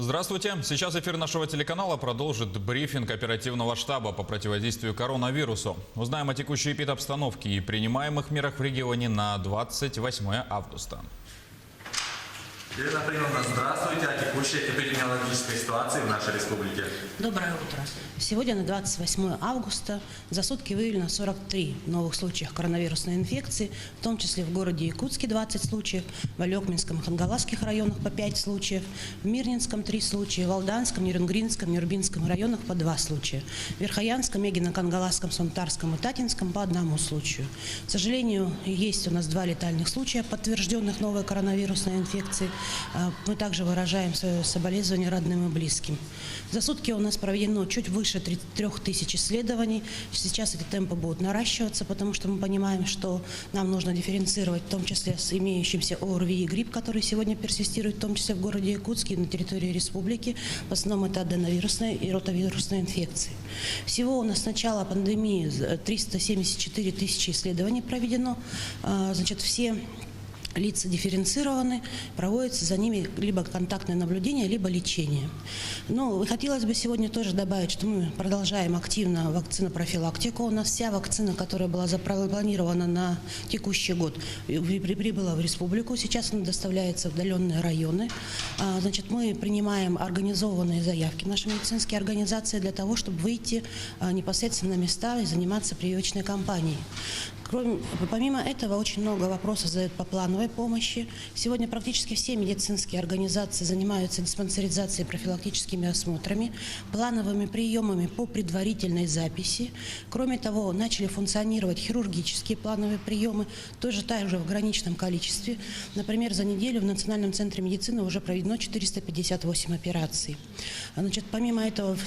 Здравствуйте. Сейчас эфир нашего телеканала продолжит брифинг оперативного штаба по противодействию коронавирусу. Узнаем о текущей эпидобстановке и принимаемых мерах в регионе на 28 августа. Елена Приемовна, здравствуйте. О текущей эпидемиологической ситуации в нашей республике. Доброе утро. Сегодня на 28 августа за сутки выявлено 43 новых случаев коронавирусной инфекции, в том числе в городе Якутске 20 случаев, в Алекминском и Хангаласских районах по 5 случаев, в Мирнинском 3 случая, в Алданском, Нерюнгринском, Нюрбинском районах по 2 случая, в Верхоянском, Егино-Кангаласском, Сонтарском и Татинском по 1 случаю. К сожалению, есть у нас 2 летальных случая, подтвержденных новой коронавирусной инфекцией. Мы также выражаем свое соболезнование родным и близким. За сутки у нас проведено чуть выше 3000 исследований. Сейчас эти темпы будут наращиваться, потому что мы понимаем, что нам нужно дифференцировать, в том числе с имеющимся ОРВИ и грипп, который сегодня персистирует, в том числе в городе Якутске и на территории республики. В основном это аденовирусная и ротавирусная инфекции. Всего у нас с начала пандемии 374 тысячи исследований проведено. Значит, все лица дифференцированы, проводится за ними либо контактное наблюдение, либо лечение. Но хотелось бы сегодня тоже добавить, что мы продолжаем активно вакцинопрофилактику. У нас вся вакцина, которая была запланирована на текущий год, прибыла в республику. Сейчас она доставляется в отдаленные районы. Значит, мы принимаем организованные заявки, наши медицинские организации, для того, чтобы выйти непосредственно на места и заниматься прививочной кампанией. Помимо этого, очень много вопросов задают по плановой помощи. Сегодня практически все медицинские организации занимаются диспансеризацией и профилактическими осмотрами, плановыми приемами по предварительной записи. Кроме того, начали функционировать хирургические плановые приемы, тоже также в ограниченном количестве. Например, за неделю в Национальном центре медицины уже проведено 458 операций. Значит, помимо этого,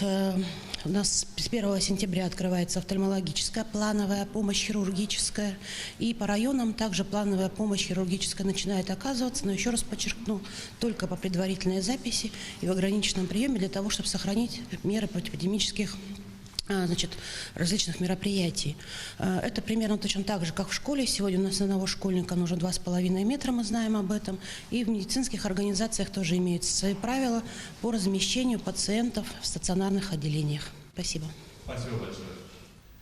у нас с 1 сентября открывается офтальмологическая плановая помощь, хирургическая. И по районам также плановая помощь хирургическая начинает оказываться, но еще раз подчеркну, только по предварительной записи и в ограниченном приеме для того, чтобы сохранить меры противоэпидемических различных мероприятий. Это примерно точно так же, как в школе. Сегодня у нас на одного школьника нужно 2,5 метра, мы знаем об этом. И в медицинских организациях тоже имеются свои правила по размещению пациентов в стационарных отделениях. Спасибо. Спасибо большое.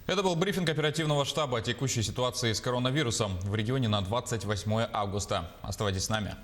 Это был брифинг оперативного штаба о текущей ситуации с коронавирусом в регионе на 28 августа. Оставайтесь с нами.